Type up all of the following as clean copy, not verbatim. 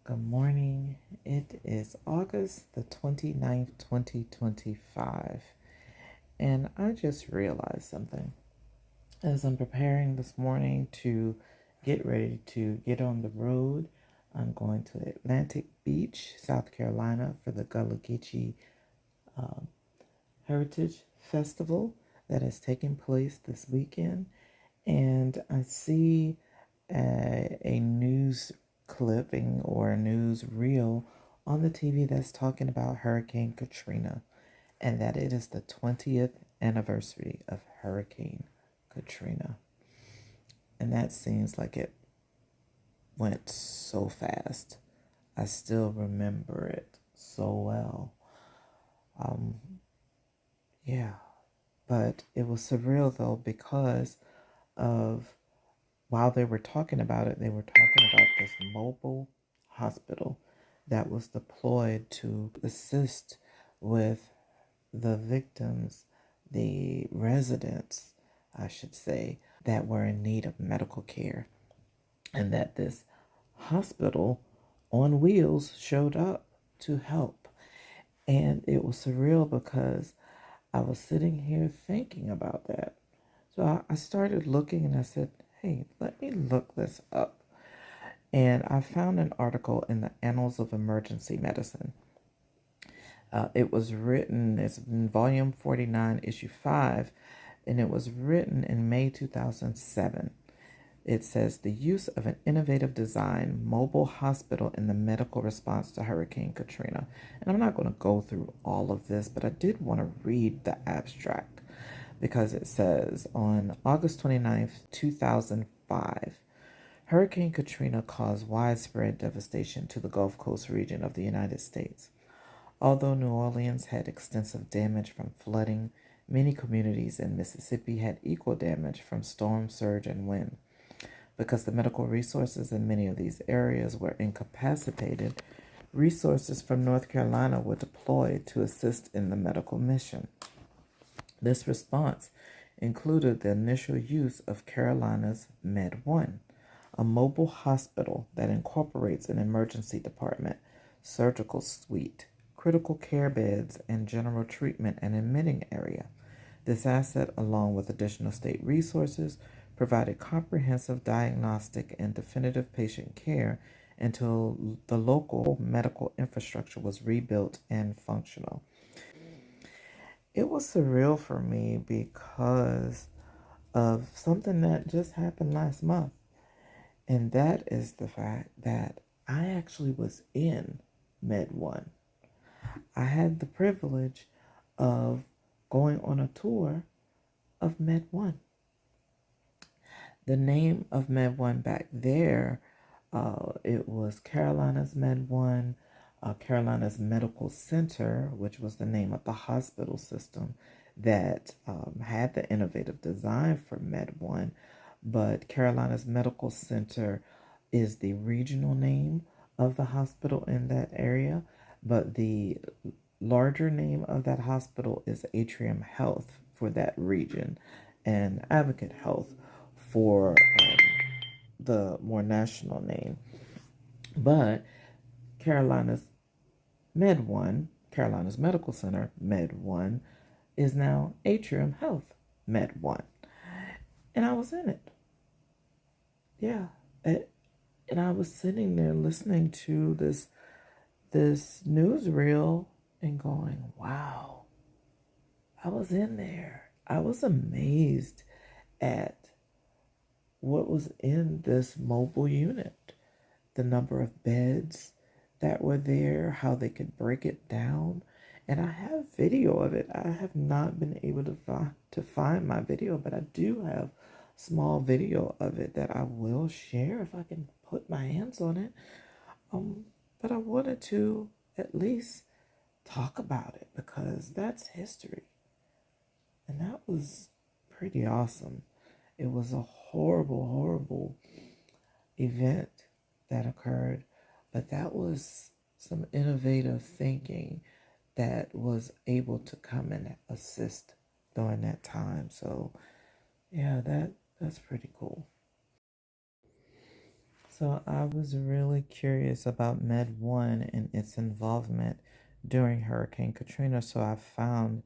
Good morning. It is August the 29th, 2025. And I just realized something. As I'm preparing this morning to get ready to get on the road, I'm going to Atlantic Beach, South Carolina for the Gullah Geechee Heritage Festival that is taking place this weekend. And I see a news clipping or a news reel on the TV that's talking about Hurricane Katrina and that it is the 20th anniversary of Hurricane Katrina. And that seems like it went so fast. I still remember it so well. Yeah, but it was surreal though because of while they were talking about it, they were talking about this mobile hospital that was deployed to assist with the victims, the residents, I should say, that were in need of medical care. And that this hospital on wheels showed up to help. And it was surreal because I was sitting here thinking about that. So I started looking and I said, hey, let me look this up. And I found an article in the Annals of Emergency Medicine. It was written, it's in volume 49, issue 5, and it was written in May 2007. It says the use of an innovative design mobile hospital in the medical response to Hurricane Katrina. And I'm not going to go through all of this, but I did want to read the abstract because it says on August 29th, 2005, Hurricane Katrina caused widespread devastation to the Gulf Coast region of the United States. Although New Orleans had extensive damage from flooding, many communities in Mississippi had equal damage from storm surge and wind. Because the medical resources in many of these areas were incapacitated, resources from North Carolina were deployed to assist in the medical mission. This response included the initial use of Carolina's Med 1, a mobile hospital that incorporates an emergency department, surgical suite, critical care beds, and general treatment and admitting area. This asset, along with additional state resources, provided comprehensive diagnostic and definitive patient care until the local medical infrastructure was rebuilt and functional. It was surreal for me because of something that just happened last month. And that is the fact that I actually was in Med 1. I had the privilege of going on a tour of Med 1. The name of Med 1 back there, it was Carolina's Med 1, Carolina's Medical Center, which was the name of the hospital system that had the innovative design for Med 1. But Carolina's Medical Center is the regional name of the hospital in that area. But the larger name of that hospital is Atrium Health for that region and Advocate Health for the more national name. But Carolina's Med 1, Carolina's Medical Center, Med 1, is now Atrium Health, Med 1. And I was in it. Yeah. And I was sitting there listening to this newsreel and going, wow, I was in there. I was amazed at what was in this mobile unit, the number of beds that were there, how they could break it down. And I have video of it. I have not been able to find my video, but I do have small video of it that I will share if I can put my hands on it. But I wanted to at least talk about it because that's history. And that was pretty awesome. It was a horrible, horrible event that occurred, but that was some innovative thinking that was able to come and assist during that time. So yeah, that's pretty cool. So I was really curious about Med 1 and its involvement during Hurricane Katrina. So I found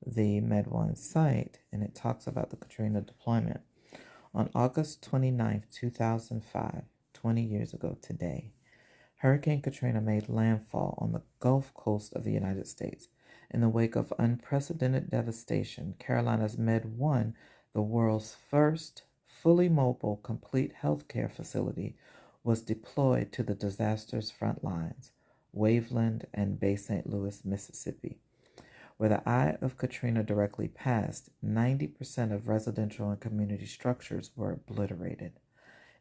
the Med 1 site and it talks about the Katrina deployment. On August 29th, 2005, 20 years ago today, Hurricane Katrina made landfall on the Gulf Coast of the United States. In the wake of unprecedented devastation, Carolina's Med 1, the world's first fully mobile, complete healthcare facility, was deployed to the disaster's front lines, Waveland and Bay St. Louis, Mississippi. Where the eye of Katrina directly passed, 90% of residential and community structures were obliterated,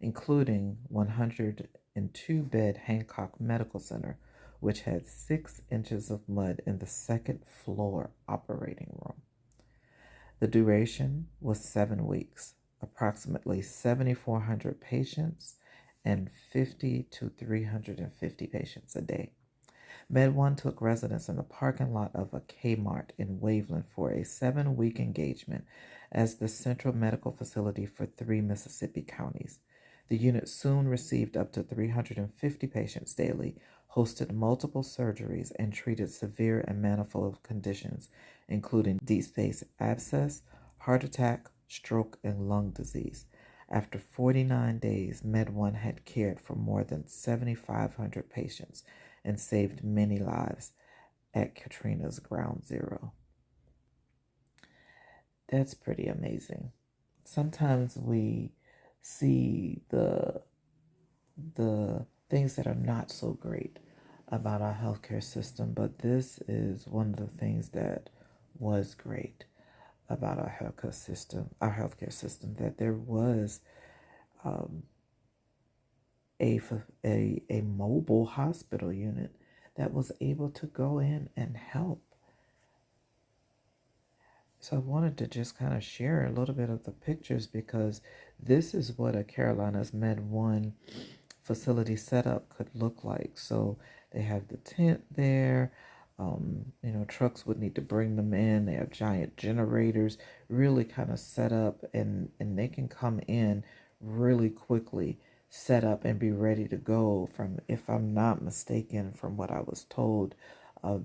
including 102-bed Hancock Medical Center, which had 6 inches of mud in the second floor operating room. The duration was 7 weeks, approximately 7,400 patients, and 50 to 350 patients a day. Med 1 took residence in the parking lot of a Kmart in Waveland for a 7-week engagement as the central medical facility for 3 Mississippi counties. The unit soon received up to 350 patients daily, hosted multiple surgeries, and treated severe and manifold conditions, including deep space abscess, heart attack, stroke, and lung disease. After 49 days, Med 1 had cared for more than 7,500 patients and saved many lives at Katrina's ground zero. That's pretty amazing. Sometimes we see the things that are not so great about our healthcare system, but this is one of the things that was great about our healthcare system, that there was um, a mobile hospital unit that was able to go in and help. So I wanted to just kind of share a little bit of the pictures because this is what a Carolinas Med 1 facility setup could look like. So they have the tent there. Trucks would need to bring them in. They have giant generators, really kind of set up, and they can come in really quickly, set up and be ready to go. From, if I'm not mistaken, from what I was told,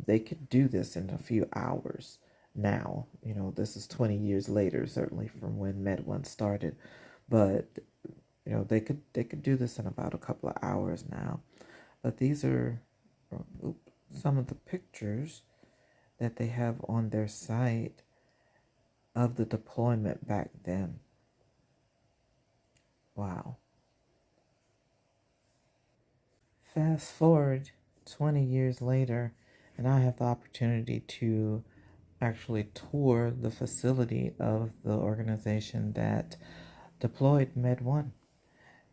they could do this in a few hours. Now, this is 20 years later, certainly from when Med 1 started, but they could do this in about a couple of hours now. But these are some of the pictures that they have on their site of the deployment back then. Wow. Fast forward 20 years later, and I have the opportunity to actually tour the facility of the organization that deployed Med 1.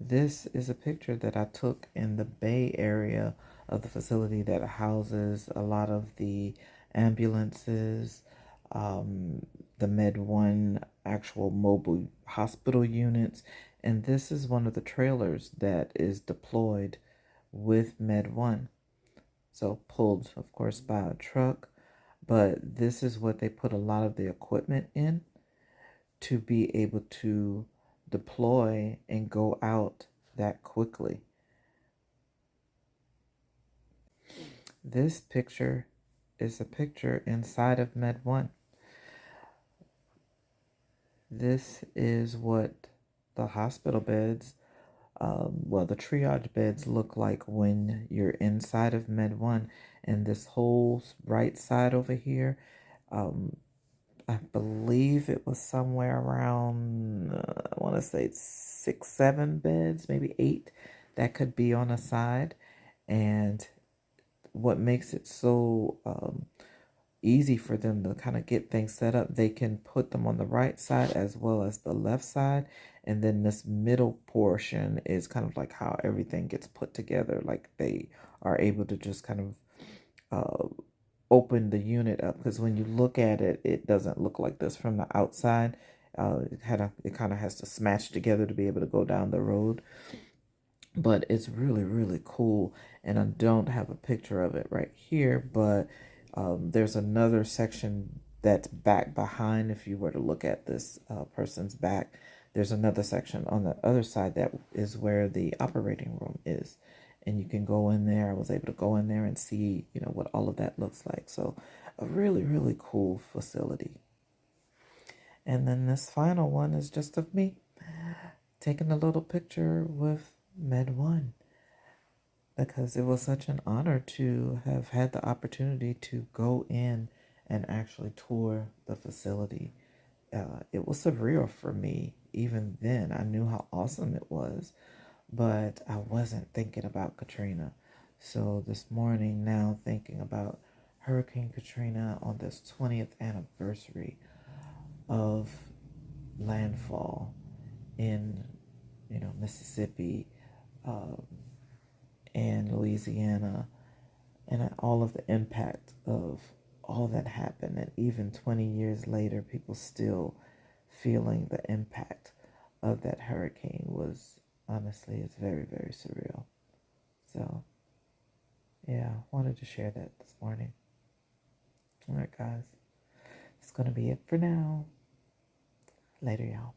This is a picture that I took in the Bay Area of the facility that houses a lot of the ambulances, the Med 1 actual mobile hospital units, and this is one of the trailers that is deployed with Med 1. So pulled, of course, by a truck, but this is what they put a lot of the equipment in to be able to deploy and go out that quickly. This picture is a picture inside of Med 1. This is what the hospital beds, the triage beds look like when you're inside of Med 1. And this whole right side over here, I believe it was somewhere around, I want to say 6, 7 beds, maybe 8 that could be on a side. And what makes it so easy for them to kind of get things set up, they can put them on the right side as well as the left side. And then this middle portion is kind of like how everything gets put together. Like they are able to just kind of open the unit up, because when you look at it, it doesn't look like this from the outside. It kind of has to smash together to be able to go down the road. But it's really, really cool. And I don't have a picture of it right here, but there's another section that's back behind. If you were to look at this person's back, there's another section on the other side that is where the operating room is. And you can go in there. I was able to go in there and see, what all of that looks like. So a really, really cool facility. And then this final one is just of me taking a little picture with Med One, because it was such an honor to have had the opportunity to go in and actually tour the facility. It was surreal for me even then. I knew how awesome it was, but I wasn't thinking about Katrina. So this morning, now thinking about Hurricane Katrina on this 20th anniversary of landfall in, Mississippi, um, and Louisiana, and all of the impact of all that happened. And even 20 years later, people still feeling the impact of that hurricane was, honestly, it's very, very surreal. So, yeah, wanted to share that this morning. All right, guys, it's going to be it for now. Later, y'all.